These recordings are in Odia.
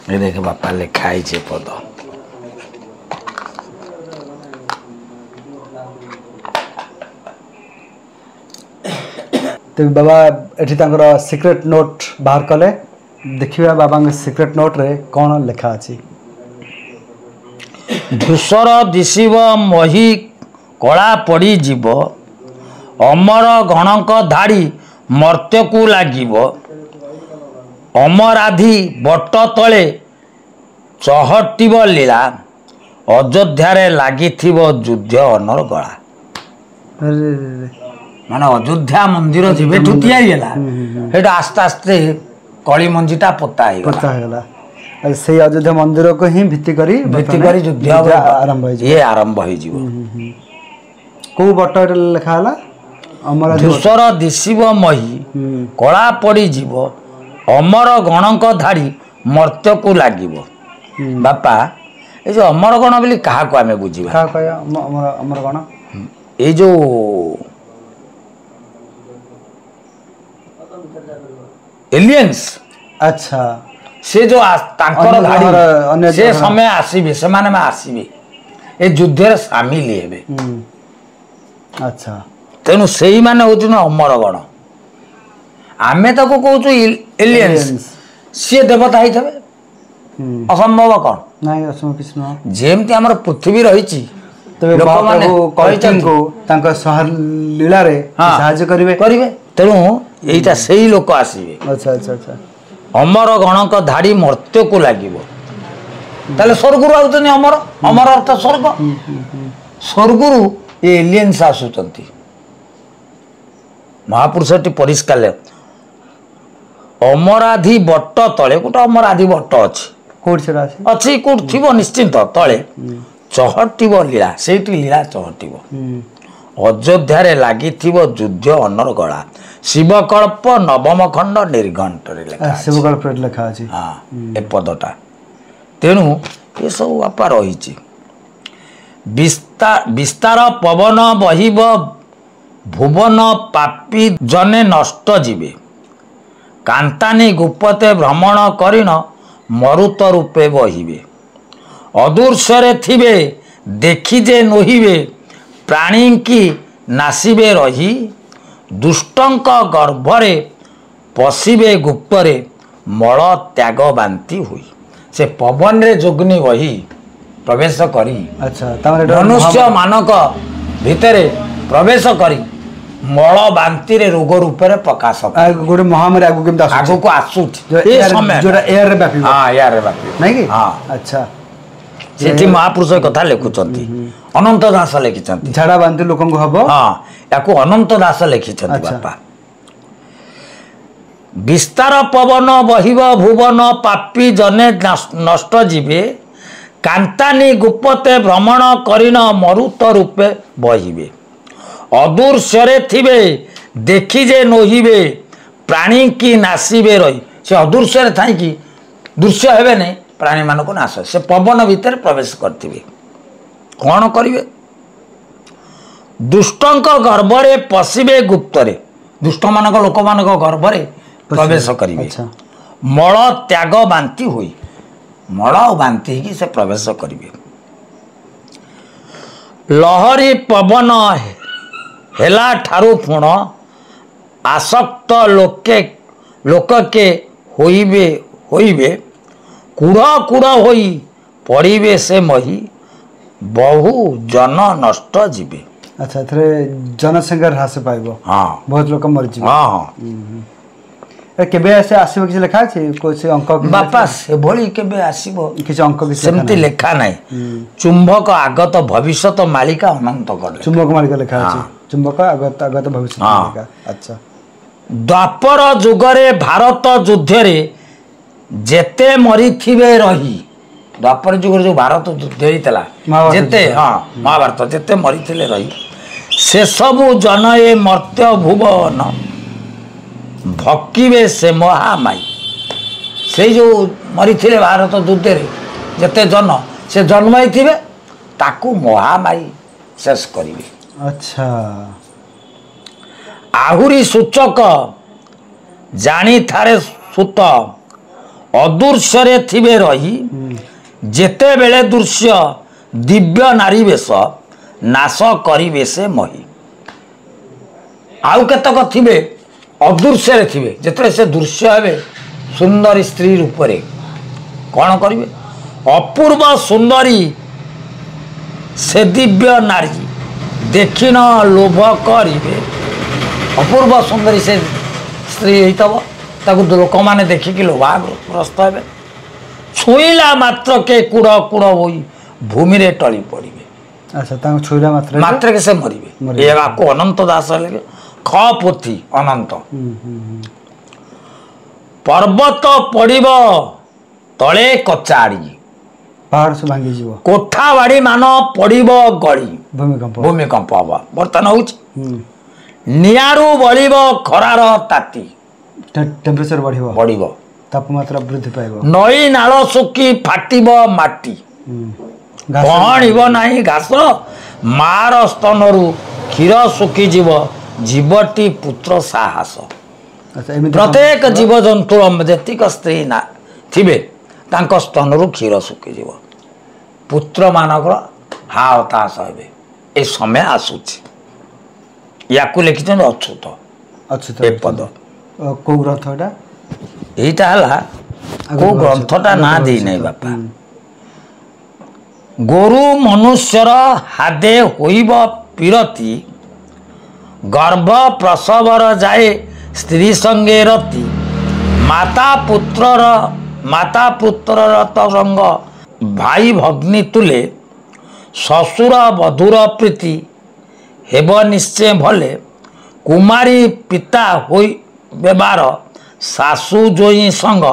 ये देख बापा लिखाई छे पद तो बाबा एठी तांकर सीक्रेट नोट बाहर कले देखिबा बाबा के सीक्रेट नोट रे कौन लिखा अछि धूसर दिशिव मही कला पड़ी जीव अमर गणक धाड़ी मर्त्य को लागिव अमराधि बट तले चहटिव लीला अयोध्या लगी युद्ध अनर गला माने अयोध्या मंदिर जेबेठू या आस्ते आस्ते कली मंजीटा पोता से अयोध्या मंदिर को ही भित्ति करी युद्ध आरंभ ये आरंभ हो को बट लिखा है धूसर दिशिव मही कला पड़ी जीव अमर गणक धाड़ी मर्त्य को लागिव बापा ये जो अमर गण बोली क्या को आमे बुझिबा अमर गण ये जो एलियंस अच्छा से जो तांकर धाड़ी से समय आसीबे से माने में आसीबे ए युद्ध रे शामिल हेबे अच्छा तेनु सेही माने होछु न अमर गण आमे ताको कहूछु एलियंस से देवता ही थबे असंभव कौन नहीं असंभव किछ न जेमति हमर पृथ्वी रहिछि तबे लोक माने कहिचन को तांको सहर लीला रे सहाय्य करिवे तेनु एइटा सेही लोक आसीबे अच्छा अच्छा अच्छा अमर गणक धाड़ी मर्त्य को लागिव ताले स्वर्गरु आउतनी अमर अमर अर्थ स्वर्ग स्वर्गरु ये एलियंस आसुचंती महापुरुषटी परिष्कार अमराधि बट तले गोटे अमराधि बट अच्छी कोट थी निश्चिंत तले चहटिव लीला से लीला चहटिव अयोध्या लगी युद्ध अनर गला शिवकल्प नवम खंड निर्घंट शिवकल्प लिखा अछि हाँ ए पदटा तेणु ये सब बापा रही विस्तार पवन बहिब भुवन पापी जने नष्ट जीवे कांतानी गुप्पते भ्रमण करिन मरुत रूपे बहिबे अदूर्षरे थिबे देखी जे नोहिबे प्राणी की नासिबे रही दुष्टंक गर्भरे पशिबे गुप्तरे मल त्याग बांति हुई से पवन रे जोगनी वही प्रवेश करी अच्छा मनुष्य मानक भितरे प्रवेश करी मल बांति रे रोग रूप रे प्रकाश गोटे महामारी आगु केमता आगु को आसु ए समय जोटा एयर रे व्यापी हां एयर रे व्यापी नहीं कि हां अच्छा सेठी महापुरुष कथा लिखुचंती अनंत दास लिखिचंती झाड़ा बांति लोकन को हबो हां याको अनंत दास लिखिचंती बापा विस्तार पवन बहिब भुवन पापी जने नष्ट जीवे कांतानी गुप्पते भ्रमण करिन मरुत रूपे बहिबे अदूर्षरे थिबे देखी जे नोहिबे प्राणी की नासिबे रही से अदूर्षरे थाई कि दृश्य हेबे नहीं प्राणी मान को नाश से पवन भीतर प्रवेश करथिबे कौन करिवे दुष्टंक गर्भरे पशिबे गुप्तरे दुष्ट मानक लोक मानक गर्भरे प्रवेश करिवे मल त्याग बांति हुई मल और बांति की से प्रवेश करिवे लहरी पवन हेला ठारू पुण आसक्त लोके लोक के होइबे होइबे कुड़ कुड़ होई पड़िबे से मही बहु जन नष्ट जीवे अच्छा थरे जनसंख्या ह्रास पाइबो हां बहुत लोक मर जीवे हां हां केबे ऐसे आसीबो कि लिखा छै कोइ से अंक बापा से भली केबे आसीबो कि अंक कि सेमति लेखा नाही चुंबक आगत भविष्यत मालिका अनंत कर चुंबक मालिका लिखा छै चुंबक आगत आगत भविष्यत मालिका अच्छा द्वापर जुगरे भारत युद्ध रे जेते मरी थिबे रही द्वापर जुग जो भारत युद्ध होइतला जेते हां महाभारत जेते मरी थिले रही से सब जन ए मर्त्य भुवन भक्किबे से महामाई से जो मरी थिले भारत युद्ध रे जेते जन से जन्मई थिबे ताकू महामाई शेष करिवे अच्छा आहुरी सूचक जानी थारे सुत ଅଦୃଶ୍ୟରେ ଥିବେ ରହି ଯେତେବେଳେ ଦୃଶ୍ୟ ଦିବ୍ୟ ନାରୀ ବେଶ ନାଶ କରିବେ ସେ ମହି। ଆଉ କେତେକ ଥିବେ ଅଦୃଶ୍ୟରେ ଥିବେ, ଯେତେବେଳେ ସେ ଦୃଶ୍ୟ ହେବେ ସୁନ୍ଦରୀ ସ୍ତ୍ରୀ ରୂପରେ କ'ଣ କରିବେ? ଅପୂର୍ବ ସୁନ୍ଦରୀ ସେ ଦିବ୍ୟ ନାରୀ ଦେଖିନ ଲୋଭ କରିବେ। ଅପୂର୍ବ ସୁନ୍ଦରୀ ସେ ସ୍ତ୍ରୀ ହେଇଥିବ, ତାକୁ ଲୋକମାନେ ଦେଖିକି ଲୋଭାଗ୍ରସ୍ତ ହେବେ। ଛୁଇଁଲା ମାତ୍ରକେ କୁଡ଼ କୁଡ଼ ହୋଇ ଭୂମିରେ ଟଳି ପଡ଼ିବେ। ଆଚ୍ଛା, ତାଙ୍କୁ ଛୁଇଁଲା ମାତ୍ରକେ ସେ ମରିବେ। ଏହାକୁ ଅନନ୍ତ ଦାସ ଲେଖେ, ଖ ପୋଥି ଅନନ୍ତ। ପର୍ବତ ପଡ଼ିବ ତଳେ କଚାଡ଼ି, ପାହାଡ଼ ସବୁ ଭାଙ୍ଗିଯିବ। କୋଠା ବାଡ଼ି ମାନ ପଡ଼ିବ ଗଳି, ଭୂମିକମ୍ପ ହବ। ବର୍ତ୍ତମାନ ହଉଛି ନିଆଁରୁ ବଳିବ ଖରାର ତାତି, ଟେମ୍ପରେଚର ବଢ଼ିବ, ତାପମାତ୍ରା ବୃଦ୍ଧି ପାଇବ। ନଈ ନାଳ ଶୁଖି ଫାଟିବ ମାଟି, ପହଣିବ ନାହିଁ ଘାସ, ମାର ସ୍ତନରୁ କ୍ଷୀର ଶୁଖିଯିବ, ଜୀବଟି ପୁତ୍ର ସାହସ। ପ୍ରତ୍ୟେକ ଜୀବଜନ୍ତୁର ଯେତିକ ସ୍ତ୍ରୀ ନା ଥିବେ ତାଙ୍କ ସ୍ତନରୁ କ୍ଷୀର ଶୁଖିଯିବ, ପୁତ୍ରମାନଙ୍କର ହାହତାଶ ହେବେ। ଏ ସମୟ ଆସୁଛି। ୟାକୁ ଲେଖିଛନ୍ତି ଅଚ୍ୟୁତ ଏ ପଦ। କୋଉ ଗ୍ରନ୍ଥ ଏଟା? ଏଇଟା ହେଲା କୋଉ ଗ୍ରନ୍ଥଟା ନାଁ ଦେଇନାହିଁ ବାପା। ଗୋରୁ ମନୁଷ୍ୟର ହାଦେ ହୋଇବ ପିରତି, ଗର୍ଭ ପ୍ରସବର ଯାଏ ସ୍ତ୍ରୀ ସଙ୍ଗେ ରତି, ମାତା ପୁତ୍ରର ତରଙ୍ଗ ଭାଇ ଭଗ୍ନୀ ତୁଲେ, ଶ୍ୱଶୁର ବଧୂର ପ୍ରୀତି ହେବ ନିଶ୍ଚୟ ଭଲେ, କୁମାରୀ ପିତା ହୋଇ ବ୍ୟବହାର, ଶାଶୁ ଜୋଇଁ ସଙ୍ଗ,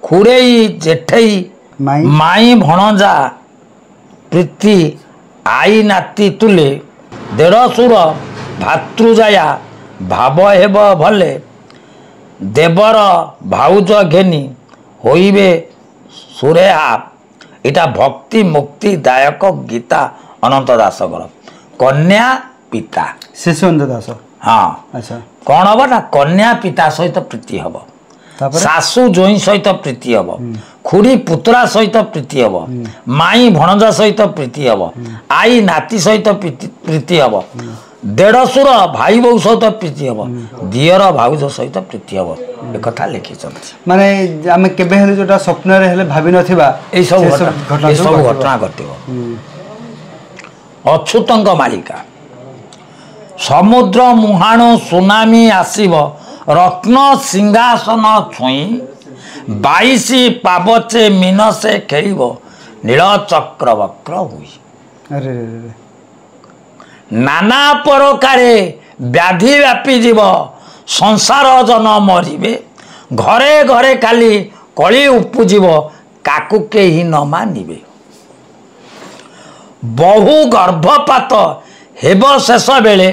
ଖୁରେଇ ଜେଠେଇ ମାଇଁ ଭଣଜା ପ୍ରୀତି, ଆଇ ନାତି ତୁଲେ, ଦେଢ଼ଶୁର ଭାତୃଜାୟା ଭାବ ହେବ ଭଲେ, ଦେବର ଭାଉଜ ଘେନି ହୋଇବେ ସୁରେହା। ଏଇଟା ଭକ୍ତି ମୁକ୍ତି ଦାୟକ ଗୀତା ଅନନ୍ତ ଦାସଙ୍କର। କନ୍ୟା ପିତା ଶିଶୁନନ୍ଦ ଦାସ। ହଁ, ଆଚ୍ଛା, କ'ଣ ହବ ନା କନ୍ୟା ପିତା ସହିତ ପ୍ରୀତି ହବ, ଶାଶୁ ଜୋଇଁ ସହିତ ପ୍ରୀତି ହବ, ଖୁଡ଼ି ପୁତୁରା ସହିତ ପ୍ରୀତି ହବ, ମାଇଁ ଭଣଜା ସହିତ ପ୍ରୀତି ହବ, ଆଈ ନାତି ସହିତ ପ୍ରୀତି ହବ, ଦେଢ଼ଶୁର ଭାଇ ବୋଉ ସହିତ ପ୍ରୀତି ହବ, ଦିଅର ଭାଉଜ ସହିତ ପ୍ରୀତି ହବ। ଏକଥା ଲେଖିଛନ୍ତି। ମାନେ ଆମେ କେବେ ହେଲେ ଯୋଉଟା ସ୍ୱପ୍ନରେ ହେଲେ ଭାବି ନଥିବା ଏଇସବୁ ଘଟଣା ଘଟିବ। ଅଚ୍ୟୁତଙ୍କ ମାଳିକା। ସମୁଦ୍ର ମୁହାଣୁ ସୁନାମି ଆସିବ, ରତ୍ନ ସିଂହାସନ ଛୁଇଁ, 22 ପାବଚେ ମିନସେ ଖେଳିବ, ନୀଳ ଚକ୍ର ବକ୍ର ହୋଇ। ନାନା ପ୍ରକାରେ ବ୍ୟାଧି ବ୍ୟାପି ଯିବ, ସଂସାର ଜନ ମରିବେ, ଘରେ ଘରେ ଖାଲି କଳି ଉପୁଜିବ, କାକୁ କେହି ନ ମାନିବେ। ବହୁ ଗର୍ଭପାତ ହେବ ଶେଷ ବେଳେ,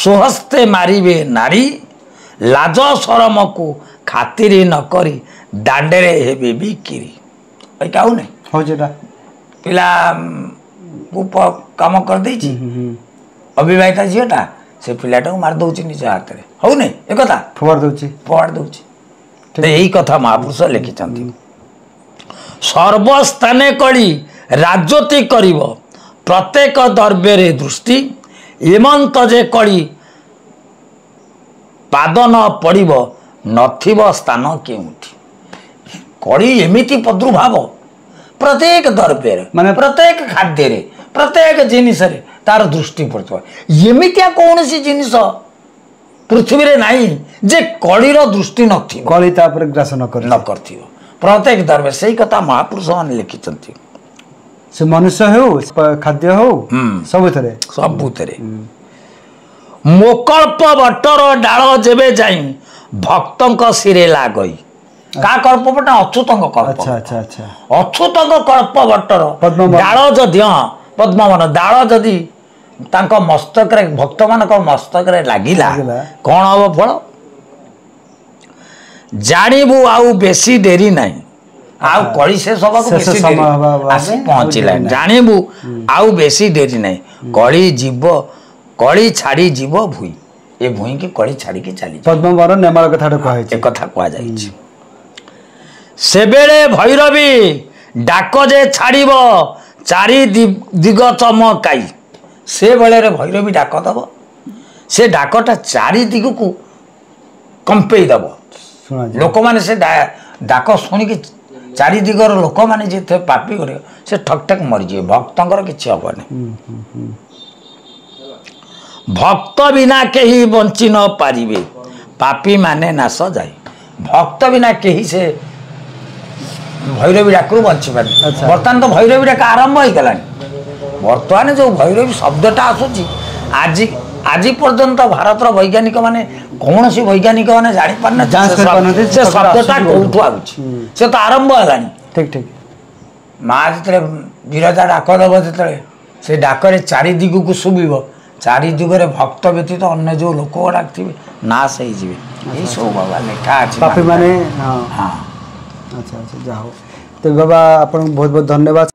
ସୁହସ୍ତେ ମାରିବେ ନାରୀ, ଲାଜ ସରମକୁ ଖାତିରି ନ କରି ଦାଣ୍ଡରେ ହେବେ ବିକିରି। ଏଇଟା ହଉ ନାହିଁ, ପିଲା କାମ କରିଦେଇଛି, ଅବିବାହିତା ଝିଅଟା ସେ ପିଲାଟାକୁ ମାରି ଦେଉଛି ନିଜ ହାତରେ, ହଉନି ଏକଥା, ଫୋପାଡ଼ି ଦେଉଛି। ଏଇ କଥା ମହାପୁରୁଷ ଲେଖିଛନ୍ତି। ସର୍ବସ୍ଥାନେ କଳି ରାଜତି କରିବ, ପ୍ରତ୍ୟେକ ଦ୍ରବ୍ୟରେ ଦୃଷ୍ଟି, ଏମନ୍ତ ଯେ କଳି ପାଦ ନ ପଡ଼ିବ, ନଥିବ ସ୍ଥାନ କେଉଁଠି। କଳି ଏମିତି ପ୍ରାଦୁର୍ଭାବ ପ୍ରତ୍ୟେକ ଦ୍ରବ୍ୟରେ, ମାନେ ପ୍ରତ୍ୟେକ ଖାଦ୍ୟରେ, ପ୍ରତ୍ୟେକ ଜିନିଷରେ ତାର ଦୃଷ୍ଟି ପଡ଼ିଥିବ। ଏମିତିଆ କୌଣସି ଜିନିଷ ପୃଥିବୀରେ ନାହିଁ ଯେ କଳିର ଦୃଷ୍ଟି ନଥିବ, କଳି ତାପରେ ଗ୍ରାସ ନ କରିଥିବ ପ୍ରତ୍ୟେକ ଦ୍ରବ୍ୟ। ସେଇ କଥା ମହାପୁରୁଷ ମାନେ ଲେଖିଛନ୍ତି। ସେ ମନୁଷ୍ୟ ହେଉ, ଖାଦ୍ୟ ହେଉ, ସବୁଥିରେ। ମୋକଳ୍ପ ବଟର ଡାଳ ଯେବେ ଯାଇ, ଭକ୍ତଙ୍କ ଶିରେ ଲାଗଇ। କାହା କଳ୍ପ ବଟ? ଅଚ୍ୟୁତଙ୍କ କଳ୍ପ। ଅଚ୍ୟୁତଙ୍କ କଳ୍ପ ବଟର ଡାଳ ଯଦି, ପଦ୍ମବନ ଡାଳ ଯଦି ତାଙ୍କ ମସ୍ତକରେ, ଭକ୍ତମାନଙ୍କ ମସ୍ତକରେ ଲାଗିଲା, କ'ଣ ହବ ଫଳ? ଜାଣିବୁ ଆଉ ବେଶୀ ଡେରି ନାହିଁ, ଆଉ କଳି ଶେଷ ହବାକୁ ବେଶୀ ଡେରି ଆସି ପହଞ୍ଚିଲାଣି। ଜାଣିବୁ ଆଉ ବେଶୀ ଡେରି ନାହିଁ, କଳି ଯିବ, କଳି ଛାଡ଼ି ଯିବ ଭୁଇଁ। ଏ ଭୁଇଁକି କଳି ଛାଡ଼ିକି ଚାଲିଯିବ। ପଦ୍ମବନ ନେମାଳ କଥାଟା କୁହାଯାଇଛି, ଏ କଥା କୁହାଯାଇଛି। ସେବେଳେ ଭୈରବୀ ଡାକ ଯେ ଛାଡ଼ିବ ଚାରି ଦିଗ ଚମକାଇ। ସେ ବେଳରେ ଭୈରବୀ ଡାକ ଦେବ, ସେ ଡାକଟା ଚାରି ଦିଗକୁ କମ୍ପେଇ ଦେବ। ଶୁଣାଯାଏ। ଲୋକମାନେ ସେ ଡାକ ଶୁଣିକି ଚାରି ଦିଗର ଲୋକମାନେ ଯିଏ ପାପି କରିବ ସେ ଠକ୍ ଠକ୍ ମରିଯିବେ, ଭକ୍ତଙ୍କର କିଛି ହେବନି। ଭକ୍ତ ବିନା କେହି ବଞ୍ଚି ନ ପାରିବେ, ପାପୀ ମାନେ ନାଶ ଯାଏ। ଭକ୍ତ ବିନା କେହି ସେ ଭୈରବୀ ଡାକରୁ ବଞ୍ଚିପାରେ। ବର୍ତ୍ତମାନ ତ ଭୈରବୀ ଡାକ ଆରମ୍ଭ ହେଇଗଲାଣି। ବର୍ତ୍ତମାନ ଯେଉଁ ଭୈରବୀ ଶବ୍ଦଟା ଆସୁଛି ଆଜି ପର୍ଯ୍ୟନ୍ତ ଭାରତର ବୈଜ୍ଞାନିକ ମାନେ କୌଣସି ବୈଜ୍ଞାନିକ ମାନେ ଜାଣିପାରୁନାହାନ୍ତି ସେ ଶବ୍ଦଟା କେଉଁଠୁ ଆସୁଛି। ସେ ତ ଆରମ୍ଭ ହେଲାଣି। ଠିକ୍ ଠିକ୍। ମା ଯେତେବେଳେ ବିରଜା ଡାକ ଦେବ, ଯେତେବେଳେ ସେ ଡାକରେ ଚାରି ଦିଗକୁ ଶୁଭିବ, ଚାରି ଦିଗରେ ଭକ୍ତ ବ୍ୟତୀତ ଅନ୍ୟ ଯେଉଁ ଲୋକ ଗୁଡ଼ାକ ଥିବେ ନାଶ ହେଇଯିବେ। ଏଇସବୁ ବାବା ଲେଖା ଅଛି। ପାପୀ ମାନେ ହଁ। ଆଚ୍ଛା ଆଚ୍ଛା, ଯାହା ହଉ। ତେବେ ବାବା ଆପଣଙ୍କୁ ବହୁତ ବହୁତ ଧନ୍ୟବାଦ।